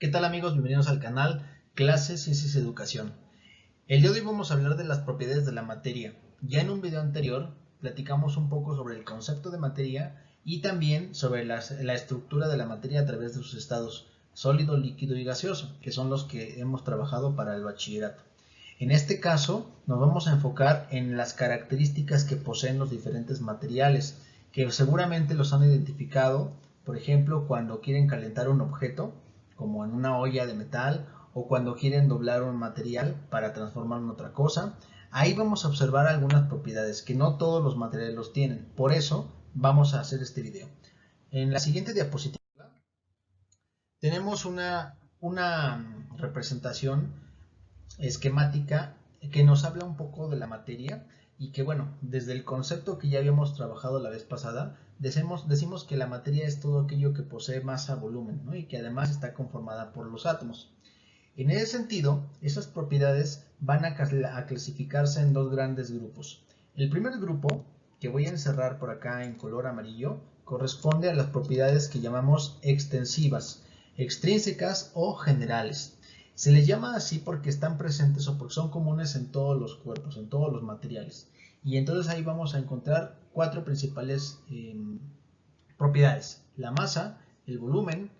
¿Qué tal amigos? Bienvenidos al canal Clases Ciencias Educación. El día de hoy vamos a hablar de las propiedades de la materia. Ya en un video anterior platicamos un poco sobre el concepto de materia y también sobre la estructura de la materia a través de sus estados sólido, líquido y gaseoso, que son los que hemos trabajado para el bachillerato. En este caso nos vamos a enfocar en las características que poseen los diferentes materiales, que seguramente los han identificado, por ejemplo, cuando quieren calentar un objeto, como en una olla de metal, o cuando quieren doblar un material para transformarlo en otra cosa. Ahí vamos a observar algunas propiedades que no todos los materiales los tienen. Por eso vamos a hacer este video. En la siguiente diapositiva tenemos una representación esquemática que nos habla un poco de la materia y que, bueno, desde el concepto que ya habíamos trabajado la vez pasada, decimos que la materia es todo aquello que posee masa, volumen, ¿no? Y que además está conformada por los átomos. En ese sentido, esas propiedades van a clasificarse en dos grandes grupos. El primer grupo, que voy a encerrar por acá en color amarillo, corresponde a las propiedades que llamamos extensivas, extrínsecas o generales. Se les llama así porque están presentes o porque son comunes en todos los cuerpos, en todos los materiales. Y entonces ahí vamos a encontrar cuatro principales propiedades: la masa, el volumen,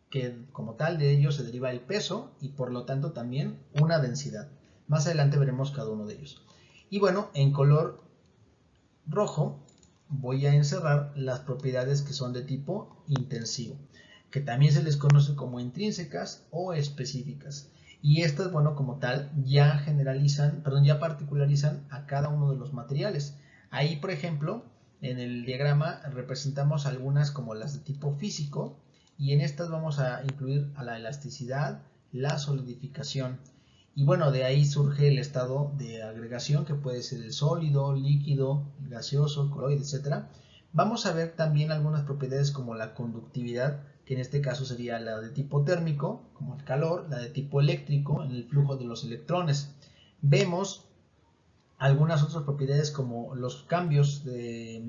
que como tal de ellos se deriva el peso y por lo tanto también una densidad. Más adelante veremos cada uno de ellos. Y bueno, en color rojo voy a encerrar las propiedades que son de tipo intensivo, que también se les conoce como intrínsecas o específicas. Y estas, bueno, como tal, ya particularizan a cada uno de los materiales. Ahí, por ejemplo, en el diagrama representamos algunas como las de tipo físico, y en estas vamos a incluir a la elasticidad, la solidificación. Y bueno, de ahí surge el estado de agregación, que puede ser el sólido, líquido, gaseoso, coloide, etc. Vamos a ver también algunas propiedades como la conductividad, que en este caso sería la de tipo térmico, como el calor, la de tipo eléctrico, en el flujo de los electrones. Vemos algunas otras propiedades como los cambios de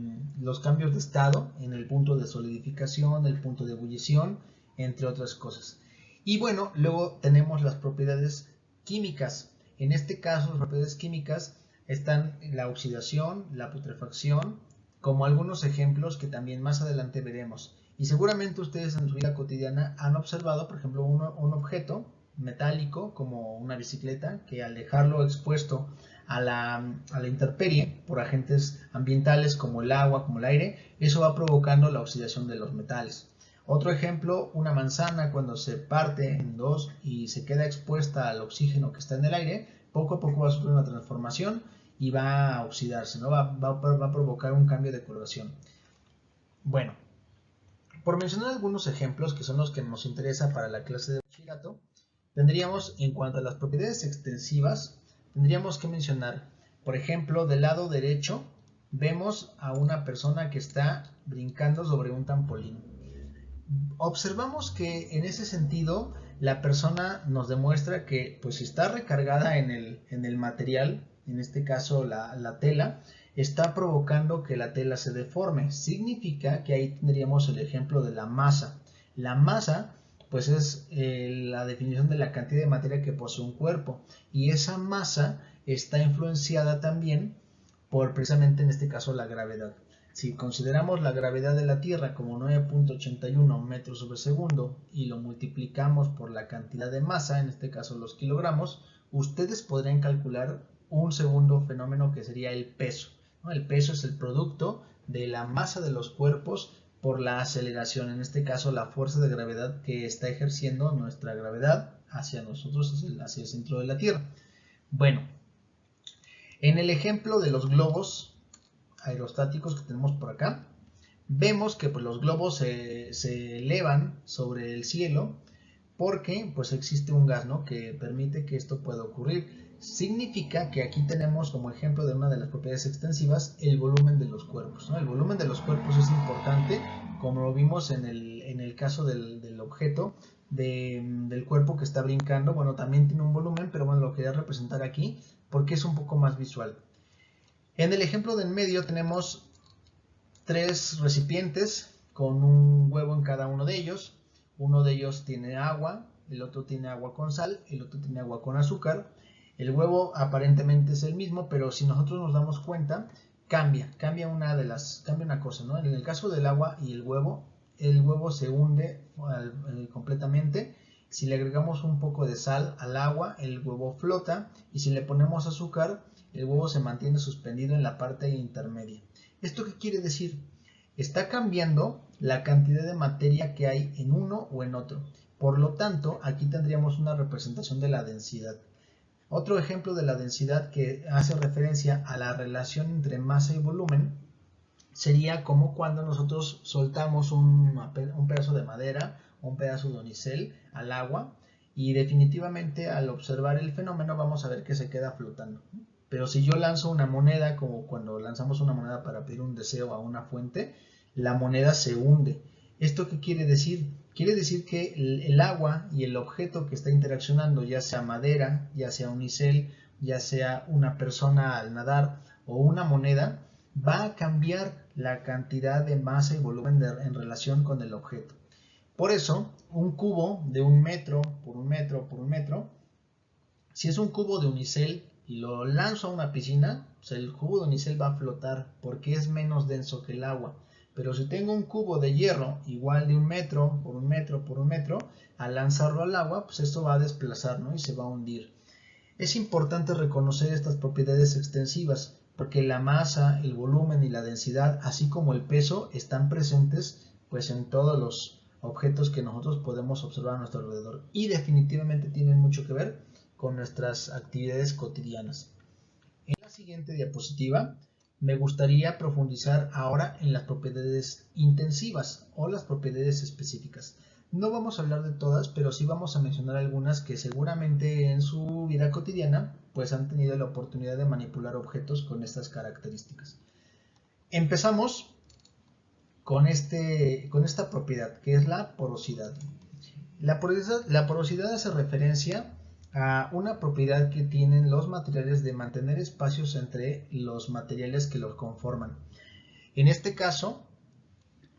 estado en el punto de solidificación, el punto de ebullición, entre otras cosas. Y bueno, luego tenemos las propiedades químicas. En este caso, las propiedades químicas están la oxidación, la putrefacción, como algunos ejemplos que también más adelante veremos. Y seguramente ustedes en su vida cotidiana han observado, por ejemplo, un objeto metálico como una bicicleta, que al dejarlo expuesto a la intemperie por agentes ambientales como el agua, como el aire, eso va provocando la oxidación de los metales. Otro ejemplo, una manzana cuando se parte en dos y se queda expuesta al oxígeno que está en el aire, poco a poco va a sufrir una transformación y va a oxidarse, ¿no? va a provocar un cambio de coloración. Bueno, por mencionar algunos ejemplos que son los que nos interesa para la clase de bachillerato, tendríamos, en cuanto a las propiedades extensivas, tendríamos que mencionar, por ejemplo, del lado derecho vemos a una persona que está brincando sobre un trampolín. Observamos que en ese sentido la persona nos demuestra que, pues, si está recargada en el material, en este caso la tela, está provocando que la tela se deforme. Significa que ahí tendríamos el ejemplo de la masa. La masa, pues, es la definición de la cantidad de materia que posee un cuerpo, y esa masa está influenciada también por, precisamente en este caso, la gravedad. Si consideramos la gravedad de la Tierra como 9.81 metros sobre segundo y lo multiplicamos por la cantidad de masa, en este caso los kilogramos, ustedes podrían calcular un segundo fenómeno que sería el peso, ¿no? El peso es el producto de la masa de los cuerpos por la aceleración, en este caso la fuerza de gravedad que está ejerciendo nuestra gravedad hacia nosotros, hacia el centro de la Tierra. Bueno, en el ejemplo de los globos aerostáticos que tenemos por acá, vemos que, pues, los globos se elevan sobre el cielo porque, pues, existe un gas, ¿no?, que permite que esto pueda ocurrir. Significa que aquí tenemos como ejemplo de una de las propiedades extensivas el volumen de los cuerpos, ¿no? El volumen de los cuerpos es importante, como lo vimos en el caso del objeto, del cuerpo que está brincando. Bueno, también tiene un volumen, pero bueno, lo quería representar aquí porque es un poco más visual. En el ejemplo de en medio tenemos tres recipientes con un huevo en cada uno de ellos. Uno de ellos tiene agua, el otro tiene agua con sal, el otro tiene agua con azúcar. El huevo aparentemente es el mismo, pero si nosotros nos damos cuenta, cambia una cosa, ¿no? En el caso del agua y el huevo se hunde completamente. Si le agregamos un poco de sal al agua, el huevo flota, y si le ponemos azúcar, el huevo se mantiene suspendido en la parte intermedia. ¿Esto qué quiere decir? Está cambiando la cantidad de materia que hay en uno o en otro. Por lo tanto, aquí tendríamos una representación de la densidad. Otro ejemplo de la densidad que hace referencia a la relación entre masa y volumen sería como cuando nosotros soltamos un pedazo de madera o un pedazo de unicel al agua, y definitivamente al observar el fenómeno vamos a ver que se queda flotando. Pero si yo lanzo una moneda, como cuando lanzamos una moneda para pedir un deseo a una fuente, la moneda se hunde. ¿Esto qué quiere decir? Quiere decir que el agua y el objeto que está interaccionando, ya sea madera, ya sea unicel, ya sea una persona al nadar o una moneda, va a cambiar la cantidad de masa y volumen en relación con el objeto. Por eso, un cubo de 1 metro por 1 metro por 1 metro, si es un cubo de unicel y lo lanzo a una piscina, pues el cubo de unicel va a flotar porque es menos denso que el agua. Pero si tengo un cubo de hierro igual de 1 metro por 1 metro por 1 metro, al lanzarlo al agua, pues esto va a desplazar, ¿no? Y se va a hundir. Es importante reconocer estas propiedades extensivas, porque la masa, el volumen y la densidad, así como el peso, están presentes pues en todos los objetos que nosotros podemos observar a nuestro alrededor, y definitivamente tienen mucho que ver con nuestras actividades cotidianas. En la siguiente diapositiva me gustaría profundizar ahora en las propiedades intensivas o las propiedades específicas. No vamos a hablar de todas, pero sí vamos a mencionar algunas que seguramente en su vida cotidiana pues han tenido la oportunidad de manipular objetos con estas características. Empezamos con esta propiedad, que es la porosidad. La porosidad hace referencia a una propiedad que tienen los materiales de mantener espacios entre los materiales que los conforman. En este caso,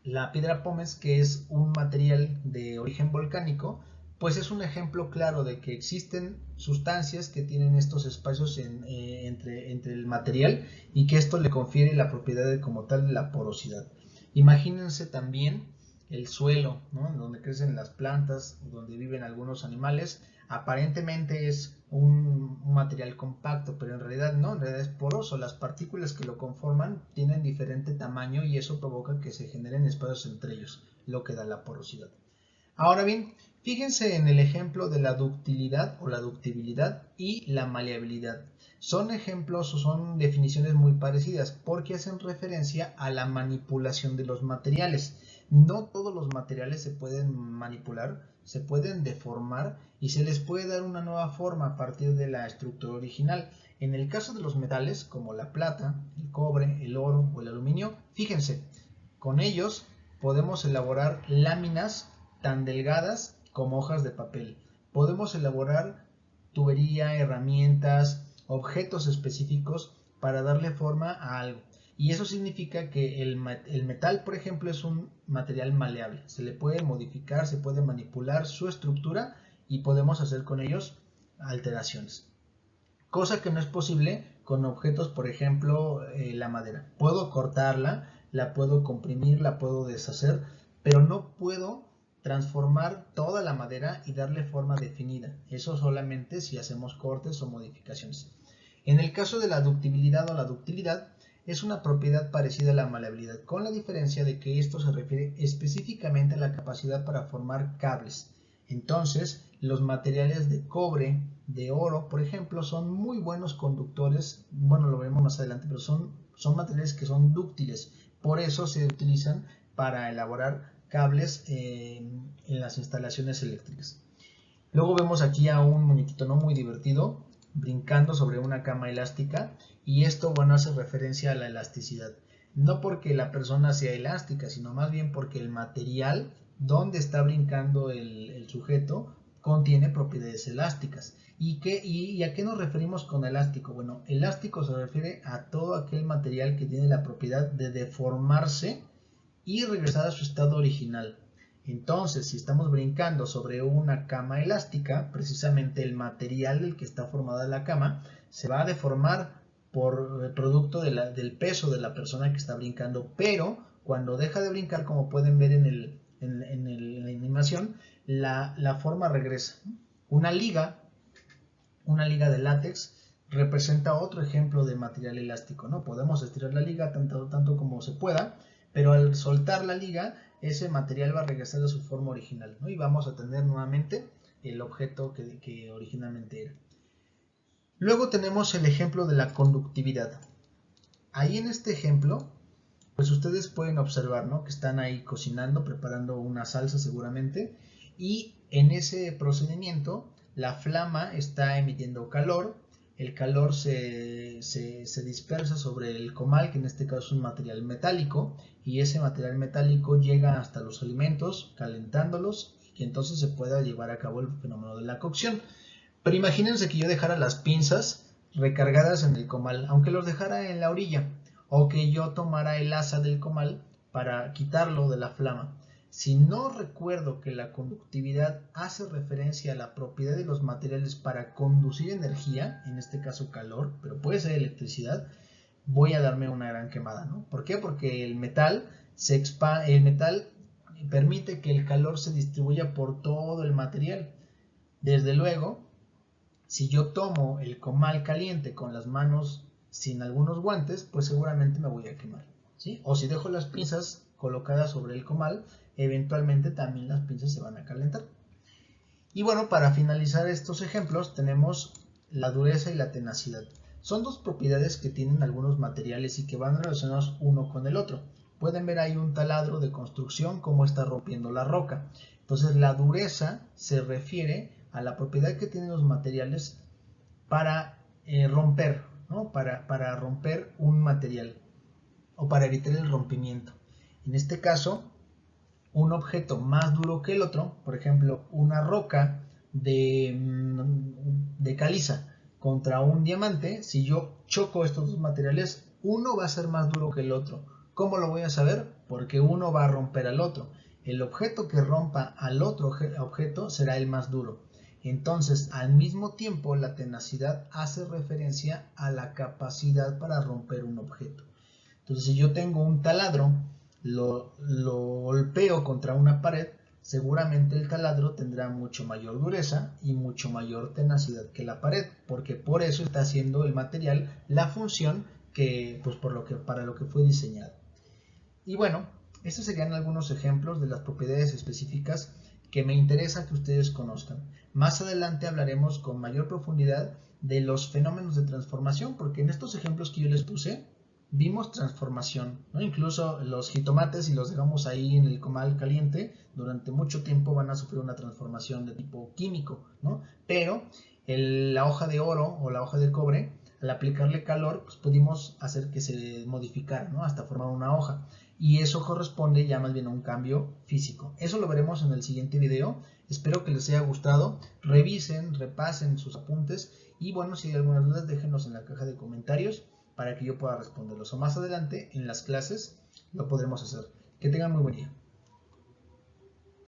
la piedra pómez, que es un material de origen volcánico, pues es un ejemplo claro de que existen sustancias que tienen estos espacios entre el material, y que esto le confiere la propiedad como tal de la porosidad. Imagínense también el suelo, ¿no? Donde crecen las plantas, donde viven algunos animales. Aparentemente es un material compacto, pero en realidad no, en realidad es poroso. Las partículas que lo conforman tienen diferente tamaño y eso provoca que se generen espacios entre ellos, lo que da la porosidad. Ahora bien, fíjense en el ejemplo de la ductilidad o la ductibilidad y la maleabilidad. Son ejemplos o son definiciones muy parecidas porque hacen referencia a la manipulación de los materiales. No todos los materiales se pueden manipular, se pueden deformar y se les puede dar una nueva forma a partir de la estructura original. En el caso de los metales como la plata, el cobre, el oro o el aluminio, fíjense, con ellos podemos elaborar láminas tan delgadas como hojas de papel. Podemos elaborar tubería, herramientas, objetos específicos para darle forma a algo. Y eso significa que el metal, por ejemplo, es un material maleable. Se le puede modificar, se puede manipular su estructura y podemos hacer con ellos alteraciones. Cosa que no es posible con objetos, por ejemplo, la madera. Puedo cortarla, la puedo comprimir, la puedo deshacer, pero no puedo transformar toda la madera y darle forma definida. Eso solamente si hacemos cortes o modificaciones. En el caso de la ductibilidad o la ductilidad, es una propiedad parecida a la maleabilidad, con la diferencia de que esto se refiere específicamente a la capacidad para formar cables. Entonces, los materiales de cobre, de oro, por ejemplo, son muy buenos conductores. Bueno, lo veremos más adelante, pero son materiales que son dúctiles. Por eso se utilizan para elaborar cables en las instalaciones eléctricas. Luego vemos aquí a un muñequito no muy divertido brincando sobre una cama elástica, y esto, bueno, hace referencia a la elasticidad. No porque la persona sea elástica, sino más bien porque el material donde está brincando el sujeto contiene propiedades elásticas. ¿Y a qué nos referimos con elástico? Bueno, elástico se refiere a todo aquel material que tiene la propiedad de deformarse y regresar a su estado original. Entonces, si estamos brincando sobre una cama elástica, precisamente el material del que está formada la cama se va a deformar por el producto del peso de la persona que está brincando, pero cuando deja de brincar, como pueden ver en la animación, la forma regresa. Una liga de látex representa otro ejemplo de material elástico, ¿no? Podemos estirar la liga tanto como se pueda, pero al soltar la liga, ese material va a regresar a su forma original, ¿no? Y vamos a tener nuevamente el objeto que originalmente era. Luego tenemos el ejemplo de la conductividad. Ahí en este ejemplo, pues ustedes pueden observar, ¿no?, que están ahí cocinando, preparando una salsa seguramente, y en ese procedimiento la flama está emitiendo calor, el calor se dispersa sobre el comal, que en este caso es un material metálico, y ese material metálico llega hasta los alimentos, calentándolos, y entonces se pueda llevar a cabo el fenómeno de la cocción. Pero imagínense que yo dejara las pinzas recargadas en el comal, aunque los dejara en la orilla, o que yo tomara el asa del comal para quitarlo de la flama. Si no recuerdo que la conductividad hace referencia a la propiedad de los materiales para conducir energía, en este caso calor, pero puede ser electricidad, voy a darme una gran quemada, ¿no? ¿Por qué? Porque el metal permite que el calor se distribuya por todo el material. Desde luego, si yo tomo el comal caliente con las manos sin algunos guantes, pues seguramente me voy a quemar, ¿sí? O si dejo las pinzas colocadas sobre el comal, eventualmente también las pinzas se van a calentar. Y bueno, para finalizar estos ejemplos tenemos la dureza y la tenacidad. Son dos propiedades que tienen algunos materiales y que van relacionados uno con el otro. Pueden ver ahí un taladro de construcción cómo está rompiendo la roca. Entonces la dureza se refiere a la propiedad que tienen los materiales para romper, ¿no? Para romper un material o para evitar el rompimiento. En este caso, un objeto más duro que el otro, por ejemplo, una roca de caliza contra un diamante, si yo choco estos dos materiales, uno va a ser más duro que el otro. ¿Cómo lo voy a saber? Porque uno va a romper al otro. El objeto que rompa al otro objeto será el más duro. Entonces, al mismo tiempo, la tenacidad hace referencia a la capacidad para romper un objeto. Entonces, si yo tengo un taladro, lo golpeo contra una pared, seguramente el taladro tendrá mucho mayor dureza y mucho mayor tenacidad que la pared, porque por eso está haciendo el material la función que, pues, para lo que fue diseñado. Y bueno, estos serían algunos ejemplos de las propiedades específicas que me interesa que ustedes conozcan. Más adelante hablaremos con mayor profundidad de los fenómenos de transformación, porque en estos ejemplos que yo les puse, vimos transformación, ¿no? Incluso los jitomates, si los dejamos ahí en el comal caliente, durante mucho tiempo van a sufrir una transformación de tipo químico, ¿no? Pero la hoja de oro o la hoja de cobre, al aplicarle calor, pues pudimos hacer que se modificara, ¿no?, hasta formar una hoja. Y eso corresponde ya más bien a un cambio físico. Eso lo veremos en el siguiente video. Espero que les haya gustado. Revisen, repasen sus apuntes y bueno, si hay algunas dudas déjenlos en la caja de comentarios para que yo pueda responderlos. O más adelante en las clases lo podremos hacer. Que tengan muy buen día.